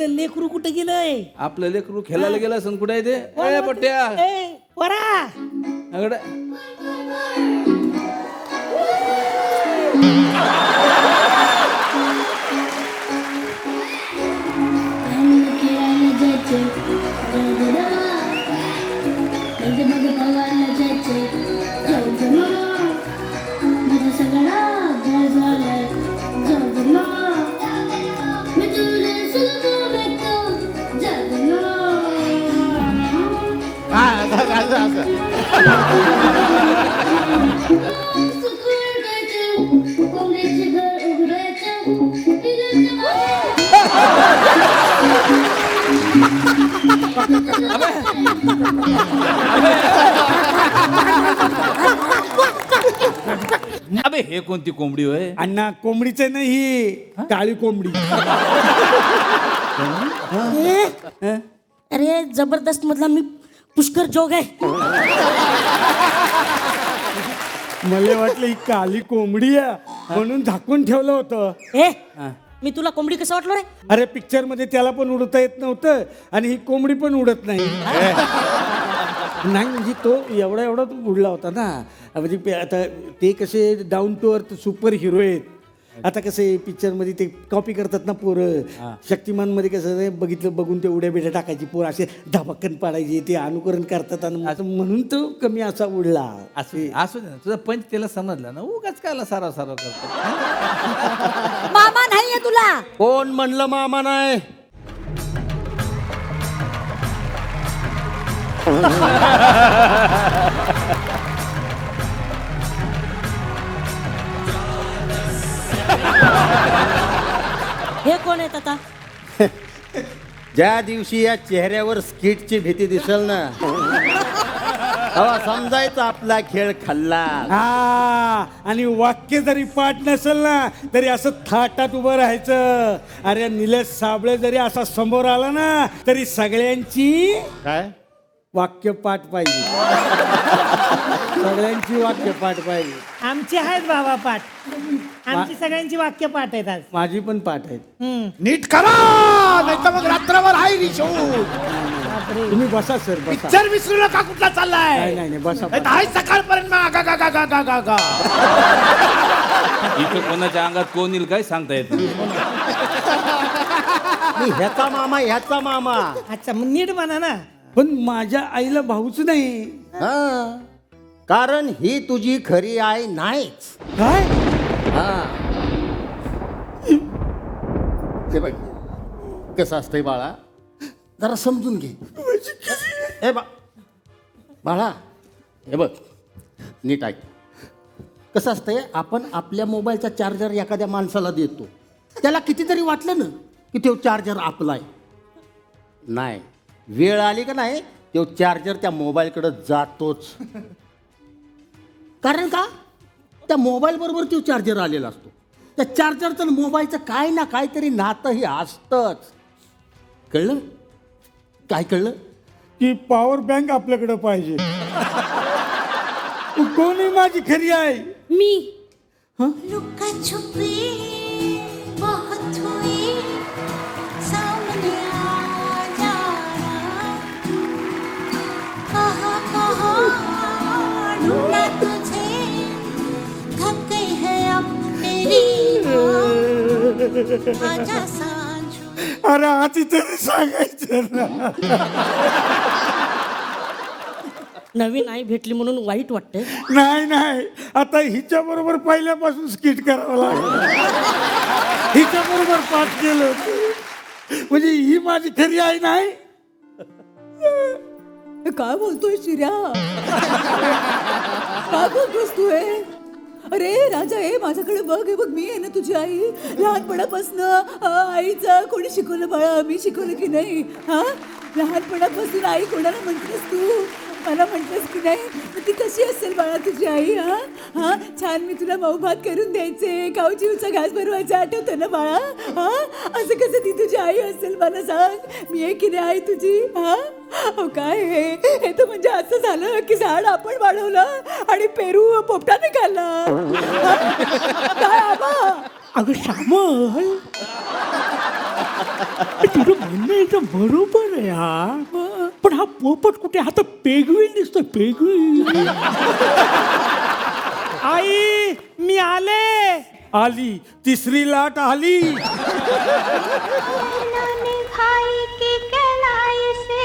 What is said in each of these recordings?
आपलं लेकरू कुठे गेलंय? आपलं लेकरू खेळायला गेलं असं कुठे आहे ते? ए पट्ट्या वरा अगड अबे हे कोणती कोंबडी होय? अण्णा कोंबडीचं नाही, काळी कोंबडी. अरे जबरदस्त मधला मी पुष्कर जोग आहे. मला वाटलं ही काळी कोंबडी आहे म्हणून झाकून ठेवलं होतं. ए मी तुला कोंबडी कसं वाटलो रे? अरे पिक्चर मध्ये त्याला पण उडता येत नव्हतं आणि ही कोंबडी पण उडत नाही. नाही म्हणजे तो एवढा तो उडला होता ना. म्हणजे आता ते कसे down to earth super hero आहेत. आता कसे पिक्चर मध्ये ते कॉपी करतात ना पोरं. शक्तिमान मध्ये कसं बघितलं बघून ते उड्या बिड्या टाकायची पोर असे धबक्कन पाडायचे ते अनुकरण करतात आणि म्हणून तो कमी असा उडला. असू दे ना, तुझा पंच त्याला समजला ना. उगाच कायला साराव करतो. मामा नाहीये तुला? कोण म्हणलं मामा नाही? हे कोण आहेत आता? ज्या दिवशी या चेहऱ्यावर स्किटची भीती दिसेल ना तेव्हा समजायचं आपला खेळ खाल्ला. हा आणि वाक्य जरी पाठ नसेल ना तरी असं थाटात उभं राहायचं. अरे निलेश साबळे जरी असा समोर आला ना तरी सगळ्यांची काय वाक्य पाठ पाहिजे. सगळ्यांची वाक्य पाठ पाहिजे. आमची आहेत बाबा पाठ. आमची सगळ्यांची वाक्य पाठ आहेत आज. माझी पण पाठ आहेत. नीट करा नाही तर मग रात्रभर आहे रिशो. तुम्ही बसा सर बसा. पिक्चर विसरू नका कुठला चाललाय. नाही नाही बसा. नाही तर आहे सकाळपर्यंत मग गा गा गा गा गा गा गा. इथं कोणाच्या अंगात कोण येईल काय सांगता येत नाही. ह्याचा मामा ह्याचा मामा. अच्छा मग नीट म्हणा ना. पण माझ्या आईला भाऊच नाही. हा कारण ही तुझी खरी आई नाहीच. काय हा ते बघ कसं असतंय बाळा, जरा समजून घे. ए बाळा हे बघ नीट ऐक. कसं असतंय आपण आपल्या मोबाईलचा चार्जर एखाद्या माणसाला देतो. त्याला कितीतरी वाटलं ना की तो चार्जर आपला आहे. नाही वेळ आली का नाही तो चार्जर त्या मोबाईलकडे जातोच. कारण का त्या मोबाईल बरोबर तो चार्जर आलेला असतो. त्या चार्जरचं मोबाईलचं काय ना काहीतरी नातंही असतंच. कळलं काय कळलं? की पॉवर बँक आपल्याकडे पाहिजे. कोण आहे माझी खरी आई? मी लुका छुपी बहुत हुई सामने आ जाना कहाँ कहाँ ढूंढा तुझे थक गई है अब तेरी आजा सांझू. अरे आधी तरी सांगायचं ना. नवीन आई भेटली म्हणून वाईट वाटतंय. नाही नाही आता हिच्या बरोबर पहिल्यापासून स्किट करावं लागलं. हिच्या बरोबर पाठ केलं म्हणजे ही माझी खरी आई नाही. काय बोलतोय शिर्या? काय बोलतोस तू? अरे राजा माझ्याकडे बघ. हे बघ मी आहे ना तुझी आई. लहानपणापासून आईचं कोणी शिकवलं बाळा? मी शिकवलं की नाही? हा लहानपणापासून आई कोणाला म्हणतेस तू? मला म्हटलंस की नाही? ती कशी असेल बाळा तुझी आई? हा हा छान मी तुला मऊ भात करून द्यायचे, कावचिवचा घास भरवायचा, आठवतं ना बाळा? हा असं कसं ती तुझी आई असेल मला सांग. मी आहे की नाही आई तुझी? हा हो काय हे तर म्हणजे असं झालं की झाड आपण वाढवलं आणि पेरू पोपटाने खाल्ला. काय आबा? अगं श्यामल तुझं म्हणणं एकदम बरोबर आहे हा. पण हा पोपट कुठे? हा तर पेगवीन दिसतो, पेगवीन. आई मी आले. आली तिसरी लाट आली. मैंने भाई की कलाई से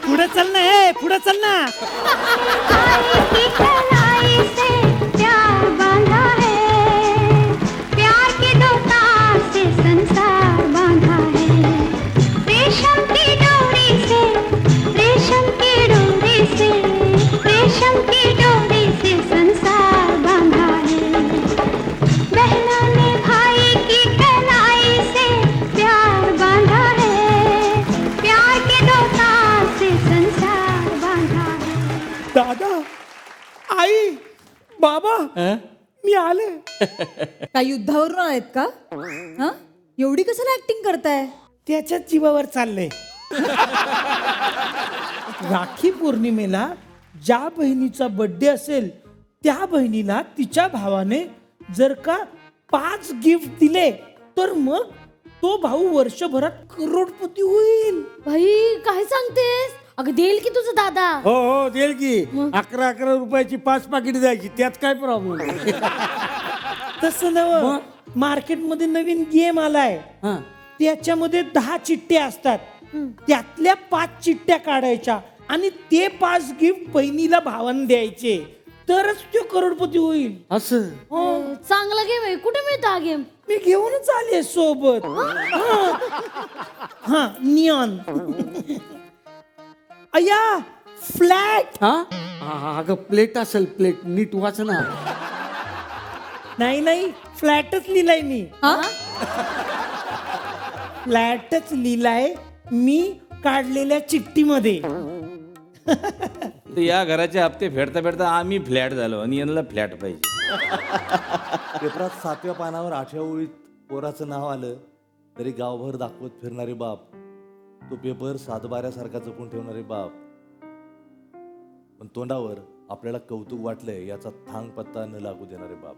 पुढे चल ना, हे पुढे चल ना. भाई की कलाई से प्यार बांधा है, प्यार के दो तार से संसार बांधा है, रेशम की डोरी से, रेशम की डोरी से, रेशम की डोरी से संसार बांधा है. बहनों ने भाई की कलाई से प्यार बांधा है, प्यार के दो तार से संसार बांधा है. दादा, आई, बाबा, मी आले. काय युद्धावरून आहेत का? हा, एवढी कशाला ऍक्टिंग करताय? त्याच्याच जीवावर चाललंय. राखी पौर्णिमेला ज्या बहिणीचा बर्थडे असेल त्या बहिणीला तिच्या भावाने जर का 5 गिफ्ट दिले तर मग तो भाऊ वर्षभरात करोडपती होईल. भाई काय सांगतेस? अगं देईल की तुझा दादा. हो हो, देईल की. 11 रुपयाची 5 पाकिट द्यायची, त्यात काय प्रॉब्लेम? तसं नव, मार्केटमध्ये नवीन गेम आलाय. त्याच्यामध्ये 10 चिठ्ठ्या असतात. त्यातल्या 5 चिठ्ठ्या काढायच्या आणि ते 5 गिफ्ट बहिणीला भावाने द्यायचे, तरच तो करोडपती होईल. असं चांगला गेम आहे. कुठे मिळतो हा गेम? मी घेऊनच आले सोबत. हा, नियॉन. अय्या, फ्लॅट. हा, अगं प्लेट असेल, प्लेट. नीट वाच ना. नाही, फ्लॅटच लिहिलाय मी. फ्लॅटच लिहिलाय मी काढलेल्या चिठ्ठीमध्ये. तर या घराचे हप्ते फेडता फेडता आम्ही फ्लॅट झालो आणि यांना फ्लॅट पाहिजे. पेपरात 7व्या पानावर 8व्या ओळीत पोराचं नाव आलं तरी गावभर दाखवत फिरणारे बाप, तो पेपर सातबाऱ्यासारखा जपून ठेवणारे बाप, पण तोंडावर आपल्याला कौतुक वाटलंय याचा थांग पत्ता न लागू देणारे बाप.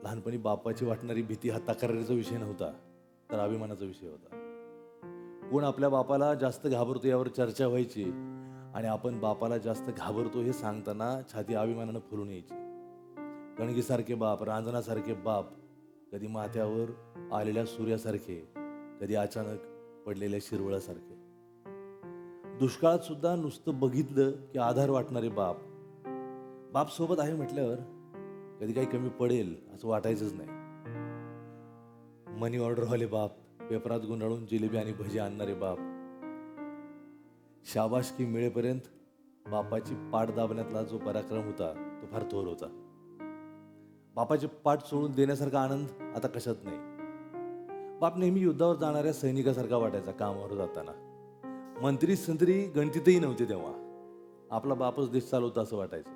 लहानपणी बापाची वाटणारी भीती हा तक्रारीचा विषय नव्हता, तर अभिमानाचा विषय होता. कोण आपल्या बापाला जास्त घाबरतो यावर चर्चा व्हायची आणि आपण बापाला जास्त घाबरतो हे सांगताना छाती अभिमानानं फुलून यायची. कणगीसारखे बाप, रांजणासारखे बाप, कधी माथ्यावर आलेल्या सूर्यासारखे, कधी अचानक पडलेल्या शिरवळासारखे. दुष्काळात सुद्धा नुसतं बघितलं की आधार वाटणारे बाप. बाप सोबत आहे म्हटल्यावर कधी काही कमी पडेल असं वाटायचंच नाही. मनी ऑर्डरवाले बाप, पेपरात गुंडाळून जिलेबी आणि भजी आणणारे बाप, शाबासकी मिळेपर्यंत बापाची पाठ दाबण्यातला जो पराक्रम होता तो फार थोर होता. बापाची पाठ सोडून देण्यासारखा आनंद आता कशात नाही. बाप नेहमी युद्धावर जाणाऱ्या सैनिकासारखा वाटायचा कामावर जाताना. मंत्री संत्री गणतीतही नव्हते तेव्हा. आपला बापच देश चालवता असं वाटायचं.